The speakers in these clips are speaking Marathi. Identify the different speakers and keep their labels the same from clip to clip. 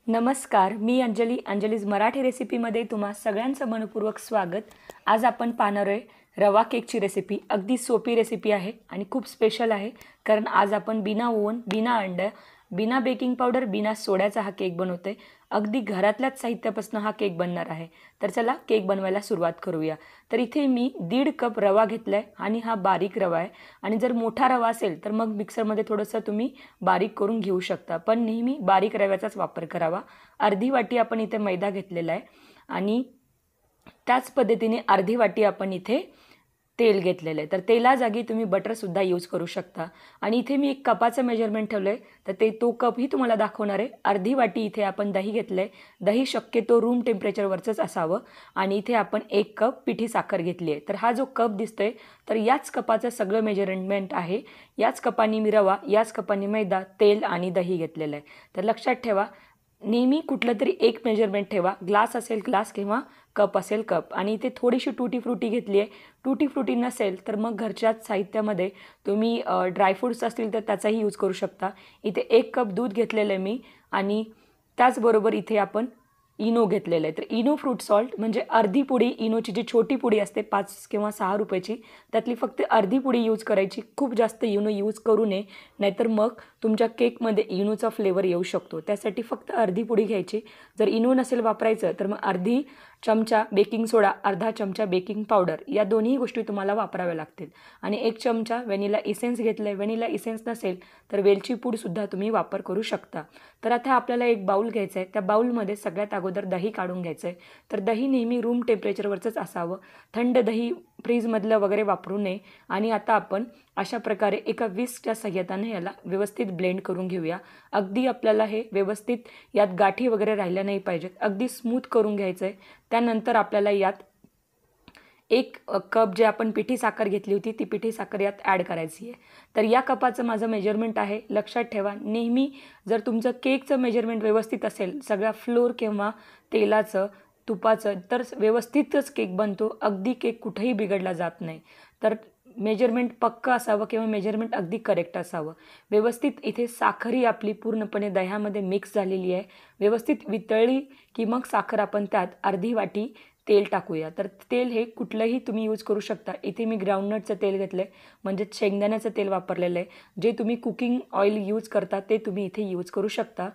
Speaker 1: नमस्कार, मी अंजलीज मराठी रेसिपीमध्ये तुम्हा सगळ्यांचं मनपूर्वक स्वागत। आज आपण पाहणार आहे रवा केकची रेसिपी। अगदी सोपी रेसिपी आहे आणि खूप स्पेशल आहे, कारण आज आपण बिना ओव्हन, बिना अंडा, बिना बेकिंग पावडर, बिना सोड्याचा हा केक बनवतोय। अगदी घरातल्याच साहित्यापासून हा केक बनणार आहे। तर चला केक बनवायला सुरुवात करूया। तर इथे मी 1.5 कप रवा घेतलाय आणि हा बारीक रवा आहे। आणि जर मोठा रवा असेल तर मग मिक्सरमध्ये थोडंसं तुम्ही बारीक करून घेऊ शकता, पण नेहमी बारीक रव्याचाच वापर करावा। अर्धी वाटी आपण इथे मैदा घेतलेला आहे आणि त्याच पद्धतीने अर्धी वाटी आपण इथे तेल घेतलेलं आहे। तर तेला जागी तुम्ही बटर सुद्धा यूज करू शकता। आणि इथे मी एक कपाचं मेजरमेंट ठेवलंय, तर तो कप ही तुम्हाला दाखवणार आहे। अर्धी वाटी इथे आपण दही घेतलंय। दही शक्यतो रूम टेम्परेचरवरच असावं। आणि इथे आपण 1 कप पिठी साखर घेतली आहे। तर हा जो कप दिसतोय तर याच कपाचं सगळं मेजरमेंट आहे। याच कपानी मी रवा, याच कपानी मैदा, तेल आणि दही घेतलेलं आहे। तर लक्षात ठेवा, नेहमी कुठलं तरी एक मेजरमेंट ठेवा। ग्लास असेल ग्लास किंवा कप असेल कप। आणि इथे थोडीशी टूटी फ्रुटी घेतली आहे। टूटी फ्रुटी नसेल तर मग घरच्याच साहित्यामध्ये तुम्ही ड्रायफ्रूट्स असतील तर त्याचाही यूज करू शकता। इथे 1 कप दूध घेतलेलं आहे मी आणि त्याचबरोबर इथे आपण इनो घेतलेलं आहे। तर इनो फ्रूट सॉल्ट म्हणजे अर्धी पुडी, इनोची जी छोटी पुडी असते 5 किंवा 6 रुपयाची, त्यातली फक्त अर्धी पुडी यूज करायची। खूप जास्त इनो यूज करू नये, नाहीतर मग तुमच्या केकमध्ये इनोचा फ्लेवर येऊ शकतो। त्यासाठी फक्त अर्धी पुडी घ्यायची। जर इनो नसेल वापरायचं तर मग अर्धी चमचा बेकिंग सोडा, अर्धा चमचा बेकिंग पावडर, या दोन्ही गोष्टी तुम्हाला वापराव्या लागतील। आणि 1 चमचा व्हॅनिला इसेन्स घेतलाय। व्हॅनिला इसेन्स नसेल तर वेलची पूड सुद्धा तुम्ही वापर करू शकता। तर आता आपल्याला एक बाउल घ्यायचा आहे। त्या बाउलमध्ये सगळ्यात अगोदर दही काढून घ्यायचं आहे। तर दही नेहमी रूम टेम्परेचरवरच असावं, थंड दही फ्रीजमधलं वगैरे वापरू नये। आणि आता आपण अशा प्रकारे एका विस्कच्या सहाय्याने याला व्यवस्थित ब्लेंड करून घेऊया। अगदी आपल्याला हे व्यवस्थित यात गाठी वगैरे राहिल्या नाही पाहिजेत, अगदी स्मूथ करून घ्यायचं आहे। त्यानंतर आपल्याला यात 1 कप जे आपण पिठी साखर घेतली होती ती पिठी साखर यात ॲड करायची आहे। तर या कपाचं माझं मेजरमेंट आहे। लक्षात ठेवा, नेहमी जर तुमचं केकचं मेजरमेंट व्यवस्थित असेल, सगळ्या फ्लोर किंवा तेलाचं, तुपाचं, तर व्यवस्थितच केक बनतो। अगदी केक कुठेही बिघडला जात नाही। तर मेजरमेंट पक्का असावं किंवा मेजरमेंट अगदी करेक्ट असावं। व्यवस्थित इथे साखरही आपली पूर्णपणे दह्यामध्ये मिक्स झालेली आहे। व्यवस्थित वितळली की मग साखर आपण त्यात अर्धी वाटी तेल टाकूया। तर तेल हे कुठलंही तुम्ही यूज करू शकता। इथे मी ग्राउंडनटचं तेल घेतलं आहे, म्हणजे शेंगदाण्याचं तेल वापरलेलं आहे। जे तुम्ही कुकिंग ऑइल यूज करता ते तुम्ही इथे यूज करू शकता।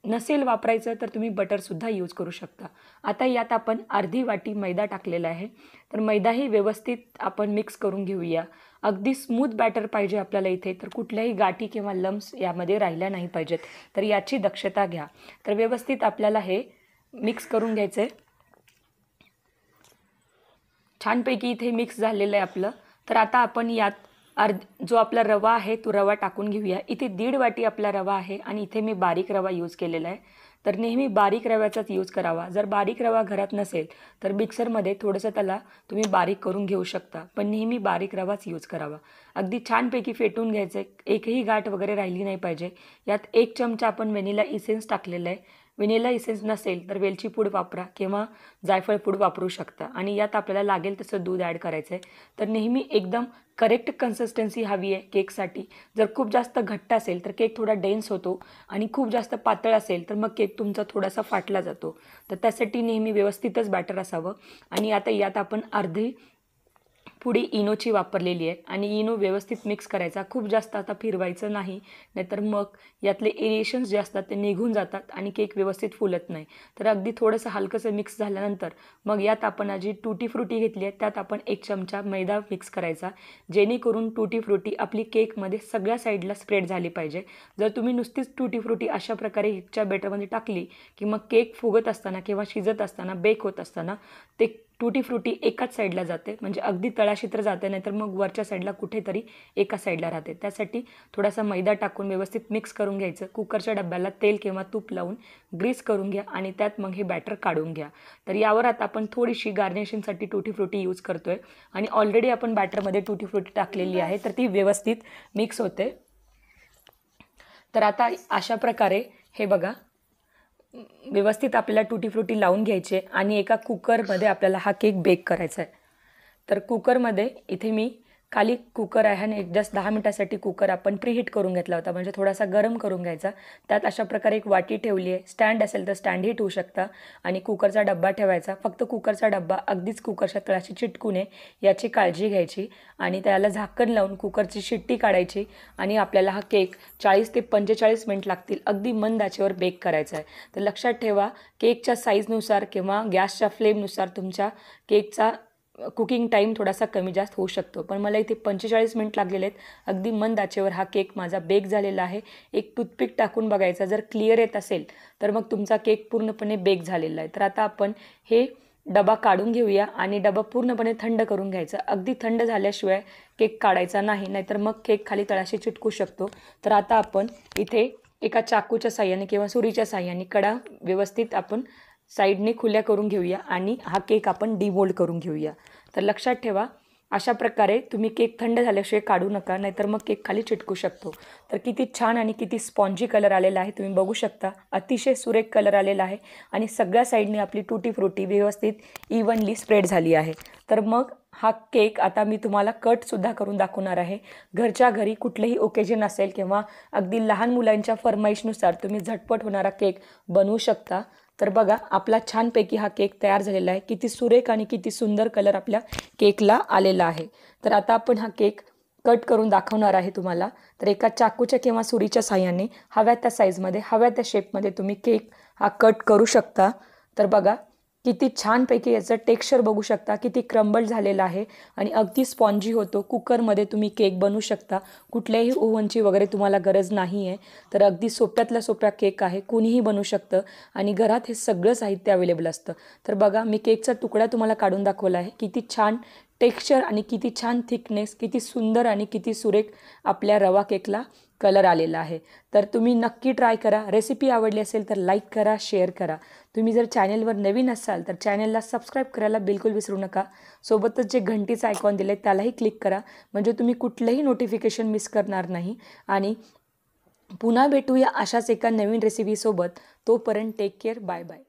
Speaker 1: नसेल वापरायचं तर तुम्ही बटरसुद्धा यूज करू शकता। आता यात आपण अर्धी वाटी मैदा टाकलेला आहे। तर मैदाही व्यवस्थित आपण मिक्स करून घेऊया। अगदी स्मूथ बॅटर पाहिजे आपल्याला इथे, तर कुठल्याही गाठी किंवा लम्स यामध्ये राहिल्या नाही पाहिजेत, तर याची दक्षता घ्या। तर व्यवस्थित आपल्याला हे मिक्स करून घ्यायचं आहे। छानपैकी इथे मिक्स झालेलं आहे आपलं। तर आता आपण यात जो आपला रवा आहे तो रवा टाकून घेऊया। इथे 1.5 वाटी आपला रवा आहे आणि इथे मी बारीक रवा यूज केलेला आहे। तर नेहमी बारीक रव्याचाच यूज करावा। जर बारीक रवा घरात नसेल तर मिक्सरमध्ये थोडंसं त्याला तुम्ही बारीक करून घेऊ शकता, पण नेहमी बारीक रवाच यूज करावा। अगदी छानपैकी फेटून घ्यायचं आहे, एकही गाठ वगैरे राहिली नाही पाहिजे। यात 1 चमचा आपण व्हॅनिला इसेन्स टाकलेला आहे। व्हॅनिला इसेन्स नसेल तर वेलची पूड वापरा किंवा जायफळ पूड वापरू शकता। आणि यात आपल्याला लागेल तसं दूध ॲड करायचं आहे। तर नेहमी एकदम करेक्ट कन्सिस्टन्सी हवी आहे केकसाठी। जर खूप जास्त घट्ट असेल तर केक थोडा डेन्स होतो आणि खूप जास्त पातळ असेल तर मग केक तुमचा थोडासा फाटला जातो। तर त्यासाठी नेहमी व्यवस्थितच बॅटर असावं। आणि आता यात आपण अर्धी पुडी इनोची वापरलेली आहे आणि इनो व्यवस्थित मिक्स करायचा। खूप जास्त आता फिरवायचं नाही, नाहीतर मग यातले एरिएशन्स जे असतात ते निघून जातात आणि केक व्यवस्थित फुलत नाही। तर अगदी थोडंसं हलकंसं मिक्स झाल्यानंतर मग यात आपण जी टूटी फ्रुटी घेतली आहे त्यात आपण 1 चमचा मैदा मिक्स करायचा, जेणेकरून टूटी फ्रुटी आपली केकमध्ये सगळ्या साईडला स्प्रेड झाली पाहिजे। जर तुम्ही नुसतीच टूटी फ्रुटी अशा प्रकारे केकच्या बॅटरमध्ये टाकली की मग केक फुगत असताना किंवा शिजत असताना, बेक होत असताना ते टूटी फ्रुटी एकाच साईडला जाते, म्हणजे अगदी तळाशी तर जाते, नाहीतर मग वरच्या साईडला कुठेतरी एका साईडला राहते। त्यासाठी थोडासा मैदा टाकून व्यवस्थित मिक्स करून घ्यायचं। कुकरच्या डब्याला तेल किंवा तूप लावून ग्रीस करून घ्या आणि त्यात मग हे बॅटर काढून घ्या। तर यावर आता आपण थोडीशी गार्निशिंगसाठी टूटी फ्रुटी यूज करतोय आणि ऑलरेडी आपण बॅटरमध्ये टूटी फ्रुटी टाकलेली आहे, तर ती व्यवस्थित मिक्स होते। तर आता अशा प्रकारे हे बघा, व्यवस्थित आपल्याला टूटी फ्रुटी लावून घ्यायचे आणि एका कुकरमध्ये आपल्याला हा केक बेक करायचा आहे। तर कुकरमध्ये इथे मी खाली कुकर आहे आणि जस्ट 10 मिनिटासाठी कुकर आपण प्रीहीट करून घेतला होता, म्हणजे थोडासा गरम करून घ्यायचा. त्यात अशा प्रकारे एक वाटी ठेवली आहे. स्टँड असेल तर स्टँडही ठेवू शकता आणि कुकरचा डब्बा ठेवायचा. फक्त कुकरचा डब्बा अगदीच कुकरच्या तळाशी चिटकू नये याची काळजी घ्यायची आणि त्याला झाकण लावून कुकरची शिट्टी काढायची आणि आपल्याला हा केक 40 ते 45 मिनिट लागतील अगदी मंद आचेवर बेक करायचा आहे. तर लक्षात ठेवा, केकच्या साईजनुसार किंवा गॅसच्या फ्लेमनुसार तुमच्या केकचा कुकिंग टाईम थोडासा कमी जास्त होऊ शकतो, पण मला इथे 45 मिनिट लागलेले आहेत. अगदी मंद आचेवर हा केक माझा बेक झालेला आहे. एक टूथपिक टाकून बघायचा, जर क्लिअर येत असेल तर मग तुमचा केक पूर्णपणे बेक झालेला आहे. तर आता आपण हे डबा काढून घेऊया आणि डबा पूर्णपणे थंड करून घ्यायचा. अगदी थंड झाल्याशिवाय केक काढायचा नाही, नाहीतर मग केक खाली तळाशी चिटकू शकतो. तर आता आपण इथे एका चाकूच्या साह्याने किंवा सुरीच्या साह्याने कडा व्यवस्थित आपण साईडने खुल्या करून घेऊया आणि हा केक आपण डिमोल्ड करून घेऊया. तर लक्षात ठेवा, अशा प्रकारे तुम्ही केक थंड झाल्याशिवाय काढू नका, नाहीतर मग केक खाली चिटकू शकतो. तर किती छान आणि किती स्पॉन्जी कलर आलेला आहे तुम्ही बघू शकता. अतिशय सुरेख कलर आलेला आहे आणि सगळ्या साईडने आपली टूटी फ्रुटी व्यवस्थित इव्हनली स्प्रेड झाली आहे. तर मग हा केक आता मी तुम्हाला कटसुद्धा करून दाखवणार आहे. घरच्या घरी कुठलेही ओकेजन असेल किंवा अगदी लहान मुलांच्या फरमाईशनुसार तुम्ही झटपट होणारा केक बनवू शकता. तर बघा, आपला छानपैकी हा केक तयार झालेला आहे. किती सुरेख आणि किती सुंदर कलर आपल्या केकला आलेला आहे. तर आता आपण हा केक कट करून दाखवणार आहे तुम्हाला. तर एका चाकूच्या किंवा सुरीच्या साह्याने हव्या त्या साईजमध्ये, हव्या त्या शेपमध्ये तुम्ही केक हा कट करू शकता. तर बघा, किती छानपैकी याचं टेक्स्चर बघू शकता, किती क्रम्बल झालेलं आहे आणि अगदी स्पॉन्जी होतो. कुकरमध्ये तुम्ही केक बनवू शकता, कुठल्याही ओव्हनची वगैरे तुम्हाला गरज नाही आहे. तर अगदी सोप्यातला सोप्या केक आहे, कोणीही बनवू शकतं आणि घरात हे सगळं साहित्य अवेलेबल असतं. तर बघा, मी केकचा तुकडा तुम्हाला काढून दाखवला आहे. किती छान टेक्स्चर आणि किती छान थिकनेस, किती सुंदर आणि किती सुरेख आपल्या रवा केकला कलर आलेला आहे. तर तुम्ही नक्की ट्राय करा. रेसिपी आवडली असेल तर लाईक करा, शेअर करा. तुम्ही जर चॅनलवर नवीन असाल तर चॅनलला सबस्क्राईब करायला बिलकुल विसरू नका. सोबतच जे घंटीचा आयकॉन दिले त्यालाही क्लिक करा, म्हणजे तुम्ही कुठलंही नोटिफिकेशन मिस करणार नाही. आणि पुन्हा भेटूया अशाच एका नवीन रेसिपीसोबत. तोपर्यंत टेक केअर. Bye bye.